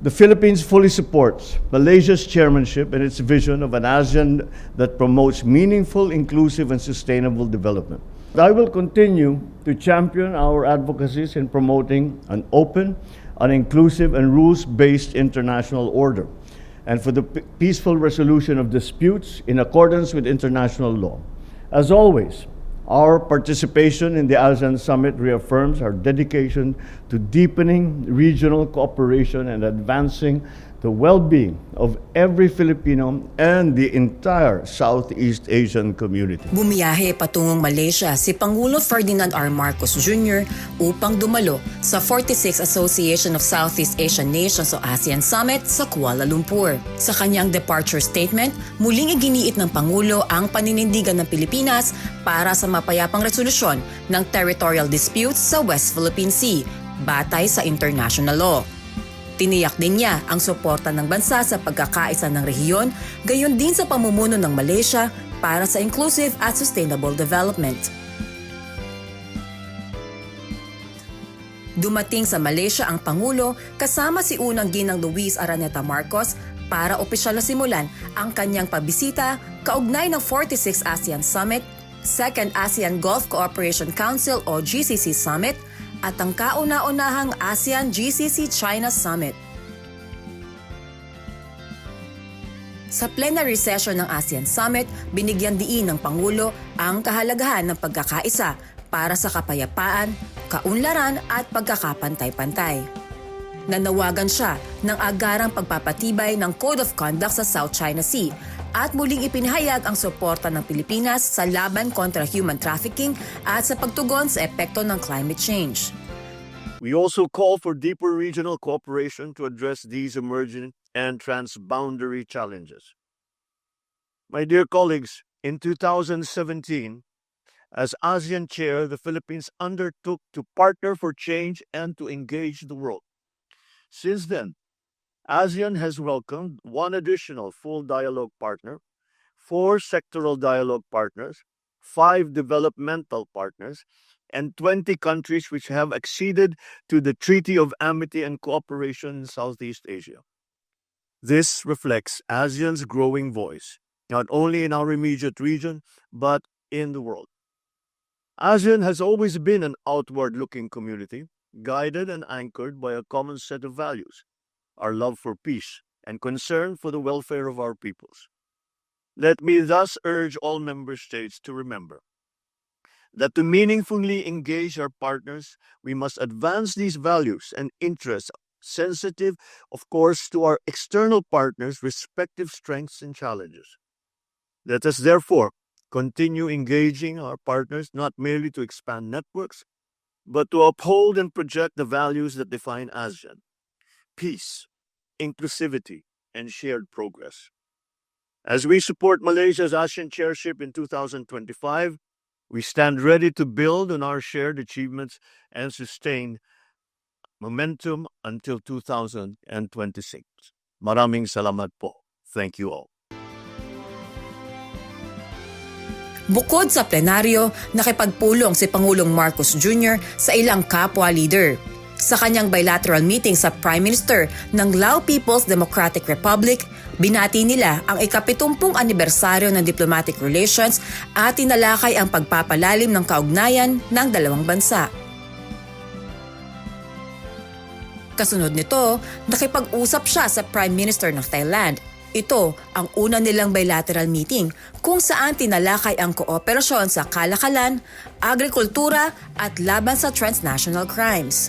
The Philippines fully supports Malaysia's chairmanship and its vision of an ASEAN that promotes meaningful, inclusive, and sustainable development. I will continue to champion our advocacies in promoting an open, an inclusive, and rules-based international order, and for the peaceful resolution of disputes in accordance with international law. As always, our participation in the ASEAN Summit reaffirms our dedication to deepening regional cooperation and advancing the well-being of every Filipino and the entire Southeast Asian community. Bumiyahe patungong Malaysia si Pangulo Ferdinand R. Marcos Jr. upang dumalo sa 46th Association of Southeast Asian Nations o ASEAN Summit sa Kuala Lumpur. Sa kanyang departure statement, muling iginiit ng Pangulo ang paninindigan ng Pilipinas para sa mapayapang resolusyon ng territorial disputes sa West Philippine Sea, batay sa international law. Tiniyak din niya ang suporta ng bansa sa pagkakaisa ng rehiyon, gayon din sa pamumuno ng Malaysia para sa inclusive at sustainable development. Dumating sa Malaysia ang Pangulo kasama si Unang Ginang Luis Araneta Marcos para opisyal na simulan ang kanyang pagbisita kaugnay ng 46th ASEAN Summit, 2nd ASEAN Gulf Cooperation Council o GCC Summit, at ang kauna-unahang ASEAN-GCC-China Summit. Sa plenary session ng ASEAN Summit, binigyan diin ng Pangulo ang kahalagahan ng pagkakaisa para sa kapayapaan, kaunlaran at pagkakapantay-pantay. Nanawagan siya ng agarang pagpapatibay ng Code of Conduct sa South China Sea at muling ipinahayag ang suporta ng Pilipinas sa laban kontra human trafficking at sa pagtugon sa epekto ng climate change. We also call for deeper regional cooperation to address these emerging and transboundary challenges. My dear colleagues, in 2017, as ASEAN Chair, the Philippines undertook to partner for change and to engage the world. Since then, ASEAN has welcomed one additional full dialogue partner, 4 sectoral dialogue partners, 5 developmental partners, and 20 countries which have acceded to the Treaty of Amity and Cooperation in Southeast Asia. This reflects ASEAN's growing voice, not only in our immediate region, but in the world. ASEAN has always been an outward-looking community, guided and anchored by a common set of values, our love for peace, and concern for the welfare of our peoples. Let me thus urge all member states to remember that to meaningfully engage our partners, we must advance these values and interests, sensitive, of course, to our external partners' respective strengths and challenges. Let us therefore continue engaging our partners not merely to expand networks, but to uphold and project the values that define ASEAN: peace, inclusivity, and shared progress. As we support Malaysia's ASEAN chairship in 2025, we stand ready to build on our shared achievements and sustain momentum until 2026. Maraming salamat po. Thank you all. Bukod sa plenaryo, nakipagpulong si Pangulong Marcos Jr. sa ilang kapwa leader. Sa kanyang bilateral meeting sa Prime Minister ng Lao People's Democratic Republic, binati nila ang ika-70 anibersaryo ng diplomatic relations at tinalakay ang pagpapalalim ng kaugnayan ng dalawang bansa. Kasunod nito, nakipag-usap siya sa Prime Minister ng Thailand. Ito ang una nilang bilateral meeting kung saan tinalakay ang kooperasyon sa kalakalan, agrikultura at laban sa transnational crimes.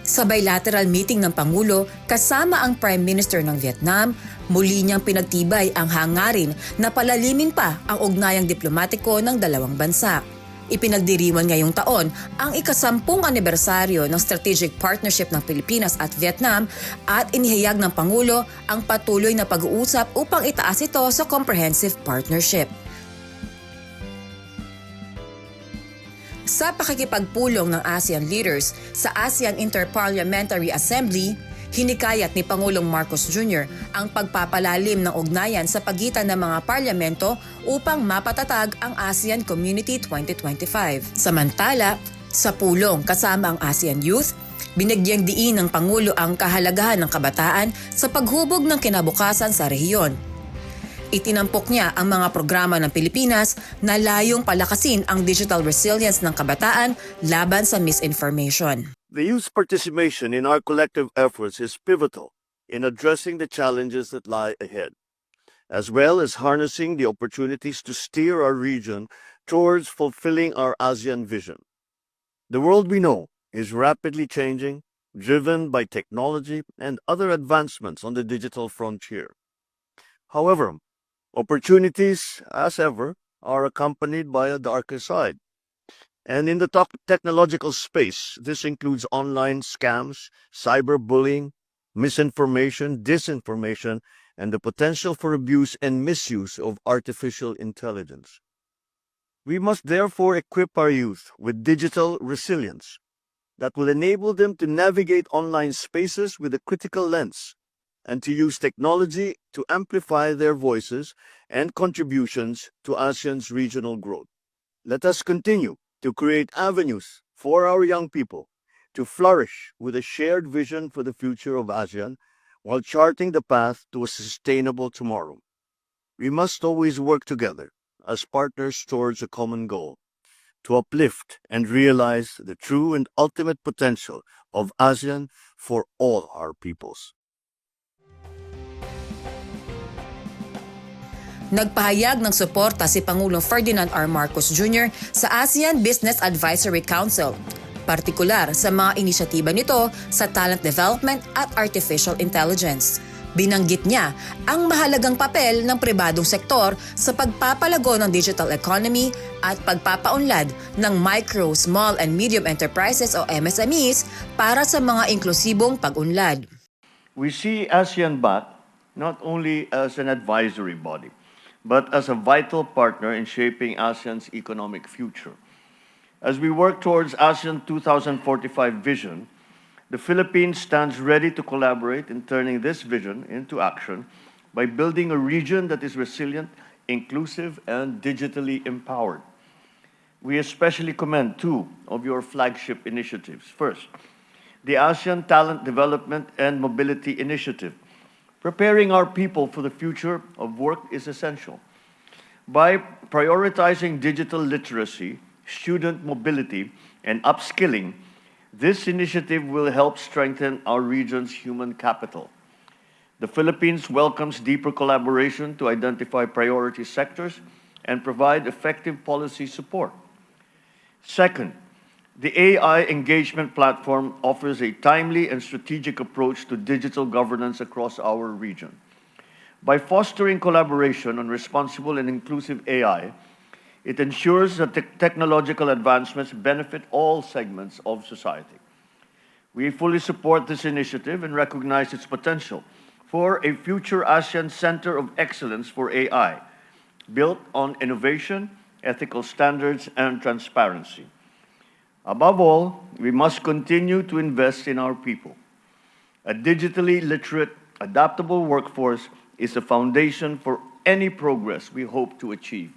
Sa bilateral meeting ng Pangulo kasama ang Prime Minister ng Vietnam, muli niyang pinagtibay ang hangarin na palalimin pa ang ugnayang diplomatiko ng dalawang bansa. Ipinagdiriwang ngayong taon ang ika-10 anibersaryo ng strategic partnership ng Pilipinas at Vietnam at inihayag ng Pangulo ang patuloy na pag-uusap upang itaas ito sa comprehensive partnership. Sa pakikipagpulong ng ASEAN leaders sa ASEAN Inter-Parliamentary Assembly, hinikayat ni Pangulong Marcos Jr. ang pagpapalalim ng ugnayan sa pagitan ng mga parlamento upang mapatatag ang ASEAN Community 2025. Samantala, sa pulong kasama ang ASEAN Youth, Binagyang diin ng Pangulo ang kahalagahan ng kabataan sa paghubog ng kinabukasan sa rehiyon. Itinampok niya ang mga programa ng Pilipinas na layong palakasin ang digital resilience ng kabataan laban sa misinformation. The youth's participation in our collective efforts is pivotal in addressing the challenges that lie ahead, as well as harnessing the opportunities to steer our region towards fulfilling our ASEAN vision. The world we know is rapidly changing, driven by technology and other advancements on the digital frontier. However, opportunities, as ever, are accompanied by a darker side. And in the technological space, this includes online scams, cyberbullying, misinformation, disinformation, and the potential for abuse and misuse of artificial intelligence. We must therefore equip our youth with digital resilience that will enable them to navigate online spaces with a critical lens and to use technology to amplify their voices and contributions to ASEAN's regional growth. Let us continue to create avenues for our young people to flourish with a shared vision for the future of ASEAN while charting the path to a sustainable tomorrow. We must always work together as partners towards a common goal, to uplift and realize the true and ultimate potential of ASEAN for all our peoples. Nagpahayag ng suporta si Pangulong Ferdinand R. Marcos Jr. sa ASEAN Business Advisory Council, partikular sa mga inisyatiba nito sa talent development at artificial intelligence. Binanggit niya ang mahalagang papel ng pribadong sektor sa pagpapalago ng digital economy at pagpapaunlad ng micro, small and medium enterprises o MSMEs para sa mga inklusibong pag-unlad. We see ASEAN-BAC not only as an advisory body, but as a vital partner in shaping ASEAN's economic future. As we work towards ASEAN 2045 vision, the Philippines stands ready to collaborate in turning this vision into action by building a region that is resilient, inclusive, and digitally empowered. We especially commend two of your flagship initiatives. First, the ASEAN Talent Development and Mobility Initiative. Preparing our people for the future of work is essential. By prioritizing digital literacy, student mobility, and upskilling, this initiative will help strengthen our region's human capital. The Philippines welcomes deeper collaboration to identify priority sectors and provide effective policy support. Second, the AI engagement platform offers a timely and strategic approach to digital governance across our region. By fostering collaboration on responsible and inclusive AI, it ensures that technological advancements benefit all segments of society. We fully support this initiative and recognize its potential for a future ASEAN Center of Excellence for AI, built on innovation, ethical standards, and transparency. Above all, we must continue to invest in our people. A digitally literate, adaptable workforce is the foundation for any progress we hope to achieve.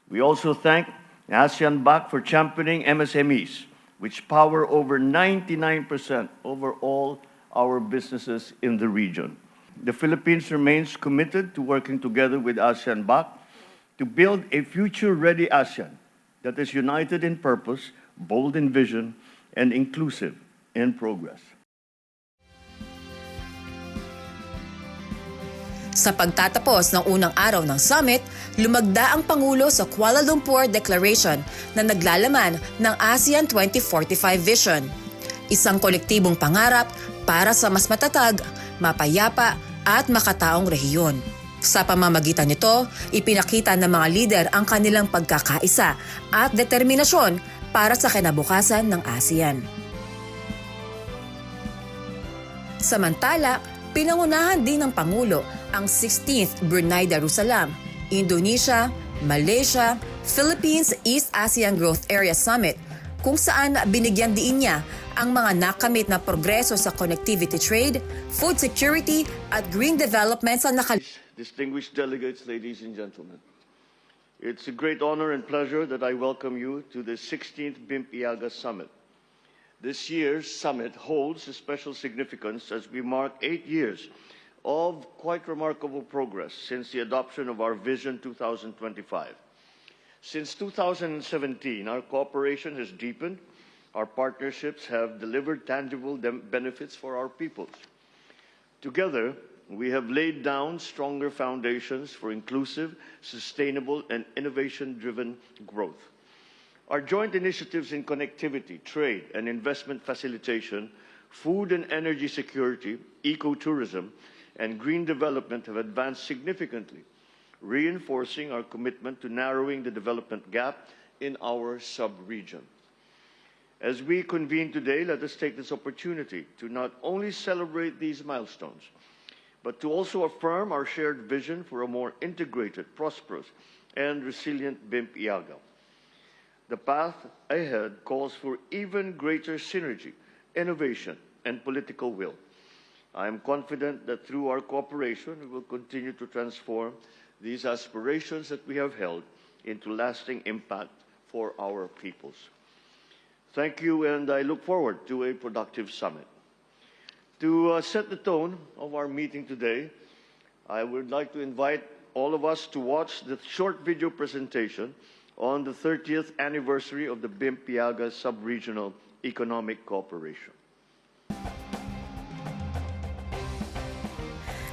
We also thank ASEAN-BAC for championing MSMEs, which power over 99% over all our businesses in the region. The Philippines remains committed to working together with ASEAN-BAC to build a future-ready ASEAN that is united in purpose, bold in vision, and inclusive in progress. Sa pagtatapos ng unang araw ng summit, lumagda ang Pangulo sa Kuala Lumpur Declaration na naglalaman ng ASEAN 2045 Vision. Isang kolektibong pangarap para sa mas matatag, mapayapa at makataong rehiyon. Sa pamamagitan nito, ipinakita ng mga lider ang kanilang pagkakaisa at determinasyon para sa kinabukasan ng ASEAN. Samantala, pinangunahan din ng Pangulo ang 16th Brunei Darussalam, Indonesia, Malaysia, Philippines East ASEAN Growth Area Summit, kung saan binigyan diin niya ang mga nakamit na progreso sa connectivity trade, food security at green development sa Distinguished delegates, ladies and gentlemen, it's a great honor and pleasure that I welcome you to the 16th BIMP-EAGA Summit. This year's summit holds a special significance as we mark 8 years of quite remarkable progress since the adoption of our Vision 2025. Since 2017, our cooperation has deepened, our partnerships have delivered tangible benefits for our peoples. Together, we have laid down stronger foundations for inclusive, sustainable, and innovation-driven growth. Our joint initiatives in connectivity, trade, and investment facilitation, food and energy security, ecotourism, and green development have advanced significantly, reinforcing our commitment to narrowing the development gap in our sub-region. As we convene today, let us take this opportunity to not only celebrate these milestones, but to also affirm our shared vision for a more integrated, prosperous, and resilient BIMP-EAGA. The path ahead calls for even greater synergy, innovation, and political will. I am confident that through our cooperation, we will continue to transform these aspirations that we have held into lasting impact for our peoples. Thank you, and I look forward to a productive summit. To set the tone of our meeting today, I would like to invite all of us to watch the short video presentation on the 30th anniversary of the BIMP-EAGA Sub-Regional Economic Cooperation.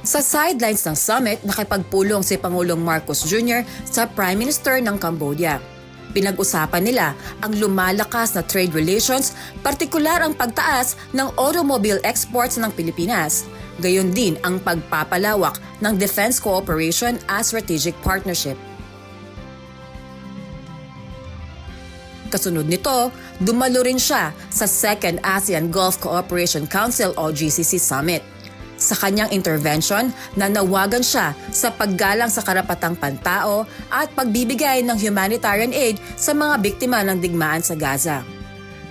Sa sidelines ng summit, nakipagpulong si Pangulong Marcos Jr. sa Prime Minister ng Cambodia. Pinag-usapan nila ang lumalakas na trade relations, partikular ang pagtaas ng automobile exports ng Pilipinas. Gayon din ang pagpapalawak ng defense cooperation as strategic partnership. Kasunod nito, dumalo rin siya sa Second ASEAN Gulf Cooperation Council o GCC Summit. Sa kanyang intervention, nanawagan siya sa paggalang sa karapatang pantao at pagbibigay ng humanitarian aid sa mga biktima ng digmaan sa Gaza.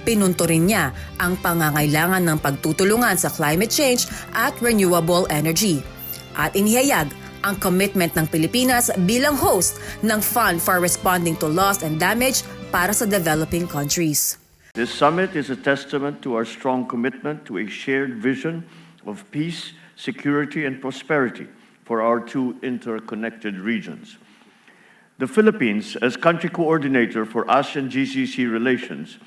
Pinunto rin niya ang pangangailangan ng pagtutulungan sa climate change at renewable energy. At inihayag ang commitment ng Pilipinas bilang host ng Fund for Responding to Loss and Damage para sa developing countries. This summit is a testament to our strong commitment to a shared vision of peace, security, and prosperity for our two interconnected regions. The Philippines, as country coordinator for ASEAN-GCC relations,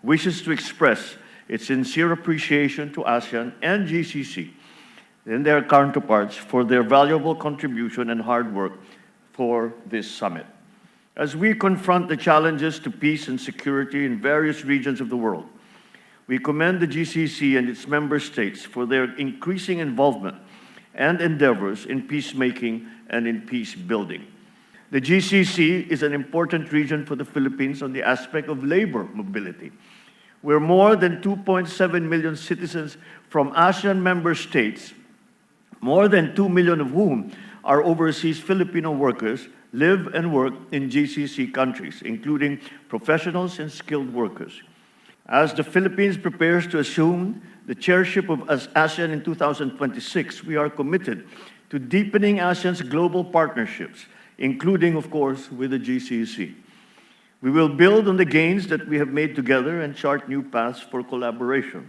wishes to express its sincere appreciation to ASEAN and GCC and their counterparts for their valuable contribution and hard work for this summit. As we confront the challenges to peace and security in various regions of the world, we commend the GCC and its member states for their increasing involvement and endeavors in peacemaking and in peace building. The GCC is an important region for the Philippines on the aspect of labor mobility, where more than 2.7 million citizens from ASEAN member states, more than 2 million of whom are overseas Filipino workers, live and work in GCC countries, including professionals and skilled workers. As the Philippines prepares to assume the chairship of ASEAN in 2026, we are committed to deepening ASEAN's global partnerships, including, of course, with the GCC. We will build on the gains that we have made together and chart new paths for collaboration.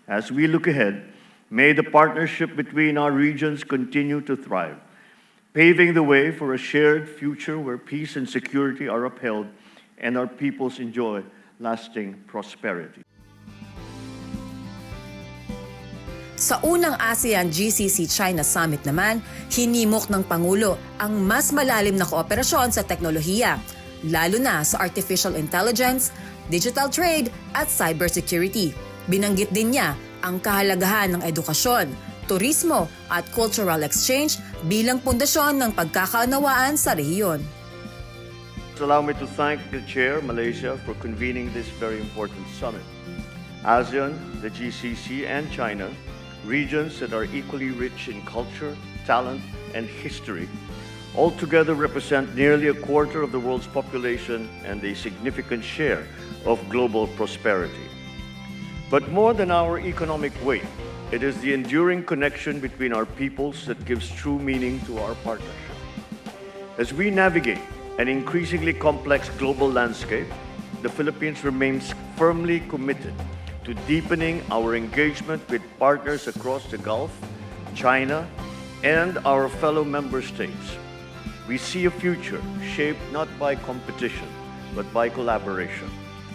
As we look ahead, may the partnership between our regions continue to thrive, paving the way for a shared future where peace and security are upheld and our peoples enjoy lasting prosperity. Sa unang ASEAN-GCC-China Summit naman, hinimok ng Pangulo ang mas malalim na kooperasyon sa teknolohiya, lalo na sa artificial intelligence, digital trade at cybersecurity. Binanggit din niya ang kahalagahan ng edukasyon, turismo at cultural exchange bilang pundasyon ng pagkakaunawaan sa rehiyon. Allow me to thank the Chair, Malaysia, for convening this very important summit. ASEAN, the GCC, and China, regions that are equally rich in culture, talent, and history, altogether represent nearly a quarter of the world's population and a significant share of global prosperity. But more than our economic weight, it is the enduring connection between our peoples that gives true meaning to our partnership. As we navigate an increasingly complex global landscape, the Philippines remains firmly committed to deepening our engagement with partners across the Gulf, China, and our fellow member states. We see a future shaped not by competition, but by collaboration,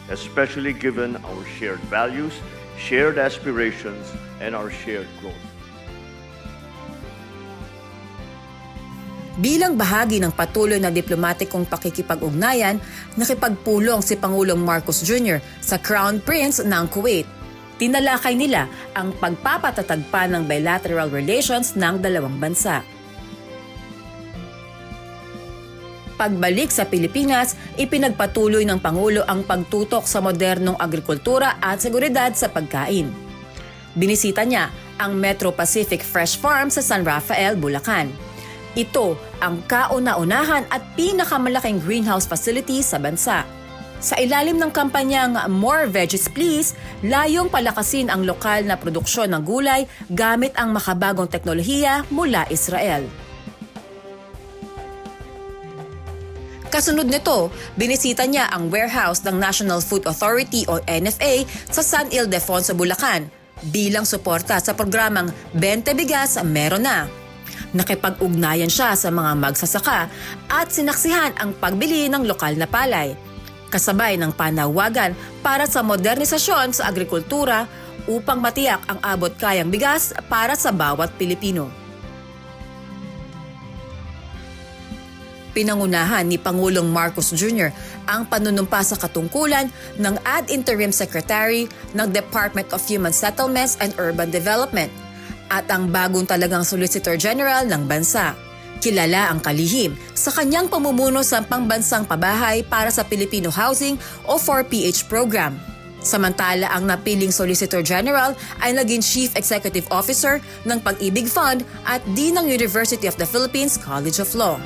especially given our shared values, shared aspirations, and our shared growth. Bilang bahagi ng patuloy na diplomatikong pakikipag-ugnayan, nakipagpulong si Pangulong Marcos Jr. sa Crown Prince ng Kuwait. Tinalakay nila ang pagpapatatag pa ng bilateral relations ng dalawang bansa. Pagbalik sa Pilipinas, ipinagpatuloy ng Pangulo ang pagtutok sa modernong agrikultura at seguridad sa pagkain. Binisita niya ang Metro Pacific Fresh Farm sa San Rafael, Bulacan. Ito ang kauna-unahan at pinakamalaking greenhouse facility sa bansa. Sa ilalim ng kampanyang More Veggies Please, layong palakasin ang lokal na produksyon ng gulay gamit ang makabagong teknolohiya mula Israel. Kasunod nito, binisita niya ang warehouse ng National Food Authority o NFA sa San Ildefonso, Bulacan bilang suporta sa programang 20 Bigas Meron Na. Nakipag-ugnayan siya sa mga magsasaka at sinaksihan ang pagbili ng lokal na palay, kasabay ng panawagan para sa modernisasyon sa agrikultura upang matiyak ang abot-kayang bigas para sa bawat Pilipino. Pinangunahan ni Pangulong Marcos Jr. ang panunumpa sa katungkulan ng Ad Interim Secretary ng Department of Human Settlements and Urban Development at ang bagong talagang Solicitor General ng bansa. Kilala ang kalihim sa kanyang pamumuno sa pangbansang pabahay para sa Filipino Housing o 4PH program. Samantala ang napiling Solicitor General ay naging Chief Executive Officer ng Pag-ibig Fund at Dean ng University of the Philippines College of Law.